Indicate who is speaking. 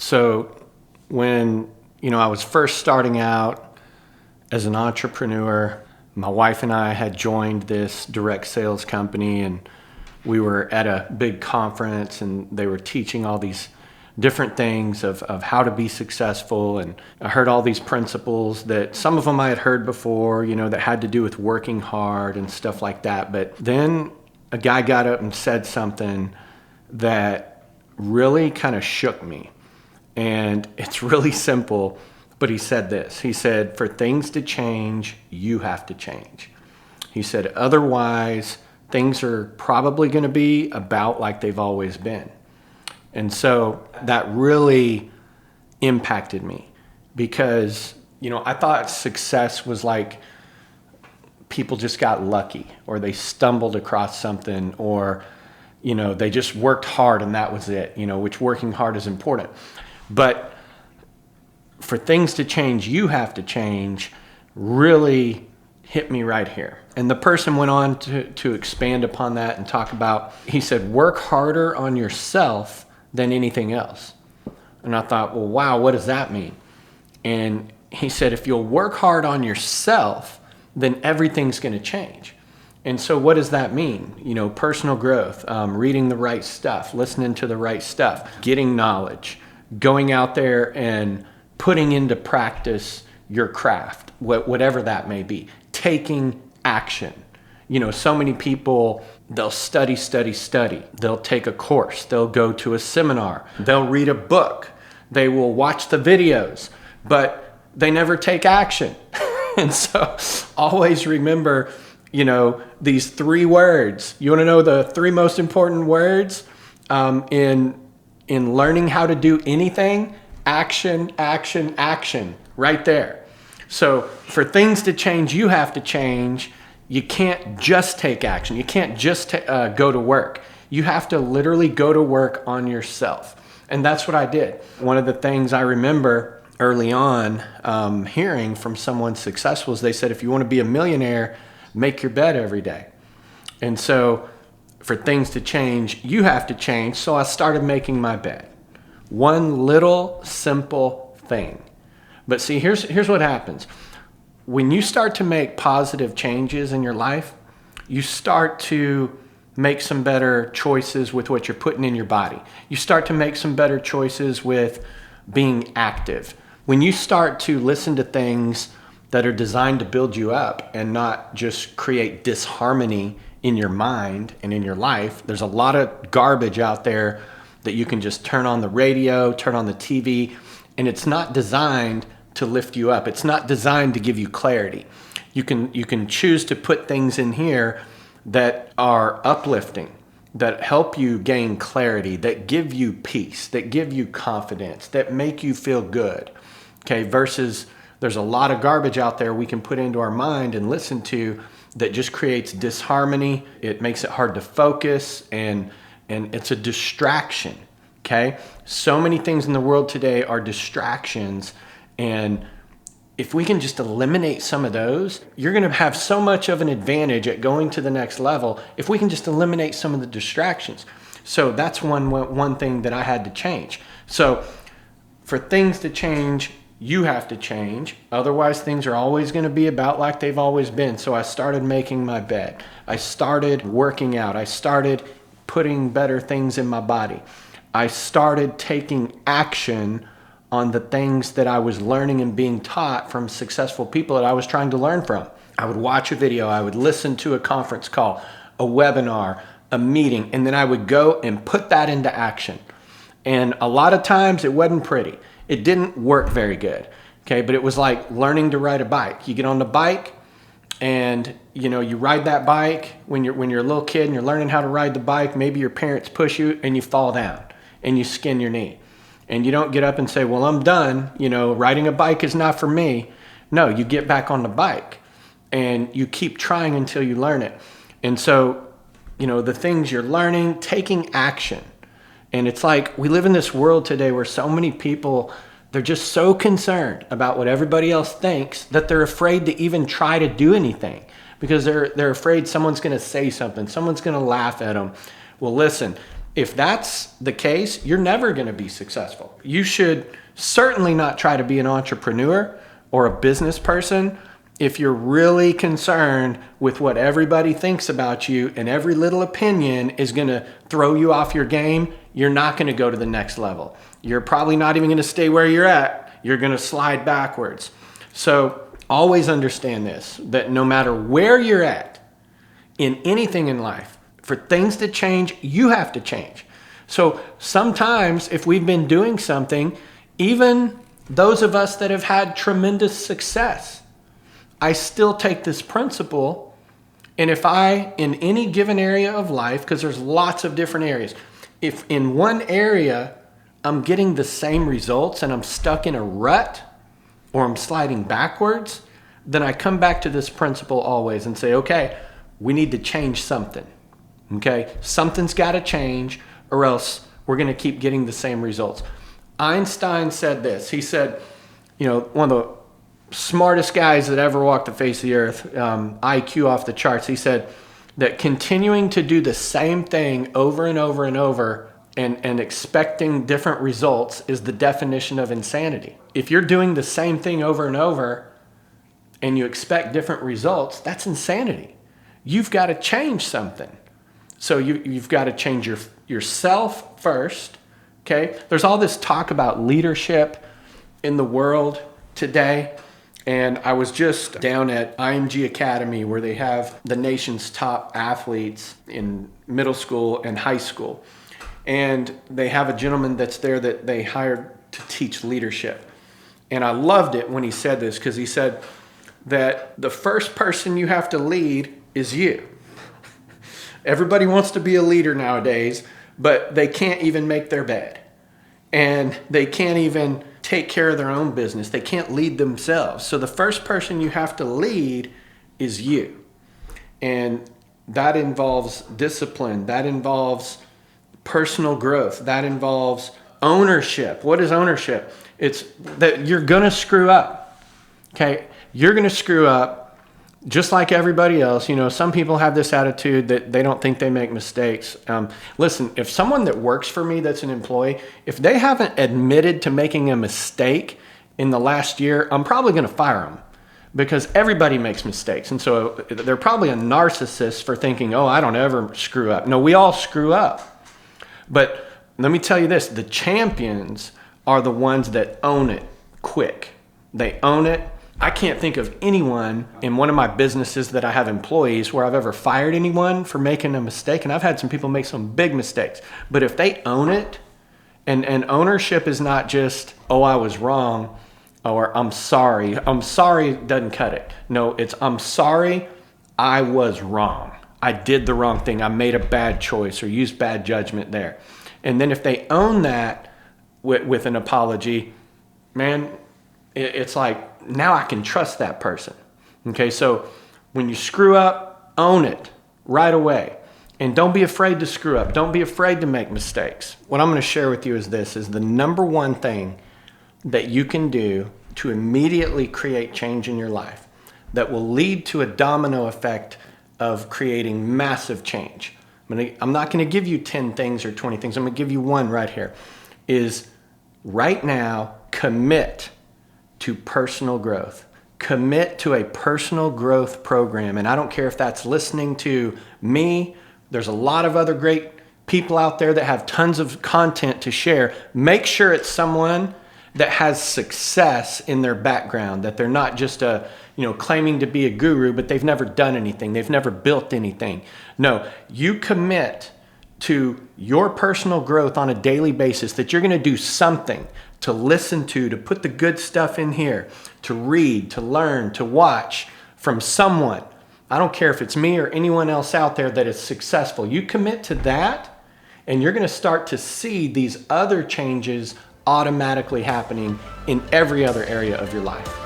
Speaker 1: So when, I was first starting out as an entrepreneur, my wife and I had joined this direct sales company, and we were at a big conference, and they were teaching all these different things of how to be successful. And I heard all these principles that some of them I had heard before, that had to do with working hard and stuff like that. But then a guy got up and said something that really kind of shook me. And it's really simple, but he said this. He said, for things to change, you have to change. He said, otherwise, things are probably going to be about like they've always been. And so that really impacted me because, I thought success was like people just got lucky or they stumbled across something or, they just worked hard and that was it, which working hard is important. But for things to change, you have to change, really hit me right here. And the person went on to expand upon that and talk about, he said, work harder on yourself than anything else. And I thought, well, wow, what does that mean? And he said, if you'll work hard on yourself, then everything's going to change. And so what does that mean? Personal growth, reading the right stuff, listening to the right stuff, getting knowledge, going out there and putting into practice your craft, whatever that may be, taking action. So many people, they'll study. They'll take a course. They'll go to a seminar. They'll read a book. They will watch the videos, but they never take action. And so always remember, these 3 words. You want to know the 3 most important words in learning how to do anything? Action, action, action, right there. So for things to change, you have to change. You can't just take action. You can't just go to work. You have to literally go to work on yourself. And that's what I did. One of the things I remember early on hearing from someone successful is they said, if you want to be a millionaire, make your bed every day. And so for things to change, you have to change. So I started making my bed. One little simple thing. But see, here's what happens. When you start to make positive changes in your life, you start to make some better choices with what you're putting in your body. You start to make some better choices with being active. When you start to listen to things that are designed to build you up and not just create disharmony in your mind and in your life, there's a lot of garbage out there that you can just turn on the radio, turn on the TV, and it's not designed to lift you up. It's not designed to give you clarity. You can choose to put things in here that are uplifting, that help you gain clarity, that give you peace, that give you confidence, that make you feel good. Okay, versus there's a lot of garbage out there we can put into our mind and listen to that just creates disharmony. It makes it hard to focus and it's a distraction. Okay? So many things in the world today are distractions. And if we can just eliminate some of those, you're going to have so much of an advantage at going to the next level if we can just eliminate some of the distractions. So that's one thing that I had to change. So for things to change, you have to change. Otherwise, things are always going to be about like they've always been. So I started making my bed. I started working out. I started putting better things in my body. I started taking action on the things that I was learning and being taught from successful people that I was trying to learn from. I would watch a video, I would listen to a conference call, a webinar, a meeting, and then I would go and put that into action. And a lot of times it wasn't pretty. It didn't work very good. Okay, but it was like learning to ride a bike. You get on the bike and you ride that bike when you're a little kid and you're learning how to ride the bike. Maybe your parents push you and you fall down and you skin your knee. And you don't get up and say, well, I'm done. Riding a bike is not for me. No, you get back on the bike and you keep trying until you learn it. And so, the things you're learning, taking action. And it's like we live in this world today where so many people, they're just so concerned about what everybody else thinks that they're afraid to even try to do anything because they're afraid someone's going to say something. Someone's going to laugh at them. Well, listen, If that's the case, you're never going to be successful. You should certainly not try to be an entrepreneur or a business person if you're really concerned with what everybody thinks about you and every little opinion is going to throw you off your game. You're not going to go to the next level. You're probably not even going to stay where you're at. You're going to slide backwards. So always understand this, that no matter where you're at in anything in life, for things to change, you have to change. So sometimes if we've been doing something, even those of us that have had tremendous success, I still take this principle, and if I, in any given area of life, because there's lots of different areas, if in one area I'm getting the same results and I'm stuck in a rut or I'm sliding backwards, then I come back to this principle always and say, okay, we need to change something. Okay, something's got to change or else we're going to keep getting the same results. Einstein said this. He said, one of the smartest guys that ever walked the face of the earth, IQ off the charts. He said that continuing to do the same thing over and over and over and expecting different results is the definition of insanity. If you're doing the same thing over and over and you expect different results, that's insanity. You've got to change something. So you've got to change yourself first. Okay? There's all this talk about leadership in the world today. And I was just down at IMG Academy where they have the nation's top athletes in middle school and high school. And they have a gentleman that's there that they hired to teach leadership. And I loved it when he said this, because he said that the first person you have to lead is you. Everybody wants to be a leader nowadays, but they can't even make their bed. And they can't even take care of their own business. They can't lead themselves. So the first person you have to lead is you. And that involves discipline. That involves personal growth. That involves ownership. What is ownership? It's that you're going to screw up. Okay? You're going to screw up just like everybody else. Some people have this attitude that they don't think they make mistakes. Listen, if someone that works for me that's an employee, if they haven't admitted to making a mistake in the last year, I'm probably going to fire them, because everybody makes mistakes. And so they're probably a narcissist for thinking, oh, I don't ever screw up. No, we all screw up. But let me tell you this, the champions are the ones that own it quick. They own it. I can't think of anyone in one of my businesses that I have employees where I've ever fired anyone for making a mistake. And I've had some people make some big mistakes. But if they own it, and ownership is not just, oh, I was wrong, or I'm sorry. I'm sorry doesn't cut it. No, it's I'm sorry, I was wrong. I did the wrong thing. I made a bad choice or used bad judgment there. And then if they own that with an apology, man, it's like, now I can trust that person. Okay, so when you screw up, own it right away. And don't be afraid to screw up. Don't be afraid to make mistakes. What I'm going to share with you is this, is the number one thing that you can do to immediately create change in your life that will lead to a domino effect of creating massive change. I'm not going to give you 10 things or 20 things. I'm going to give you one right here, is right now commit to personal growth. Commit to a personal growth program. And I don't care if that's listening to me. There's a lot of other great people out there that have tons of content to share. Make sure it's someone that has success in their background, that they're not just claiming to be a guru, but they've never done anything. They've never built anything. No, you commit to your personal growth on a daily basis, that you're going to do something to listen to put the good stuff in here, to read, to learn, to watch from someone. I don't care if it's me or anyone else out there that is successful. You commit to that, and you're going to start to see these other changes automatically happening in every other area of your life.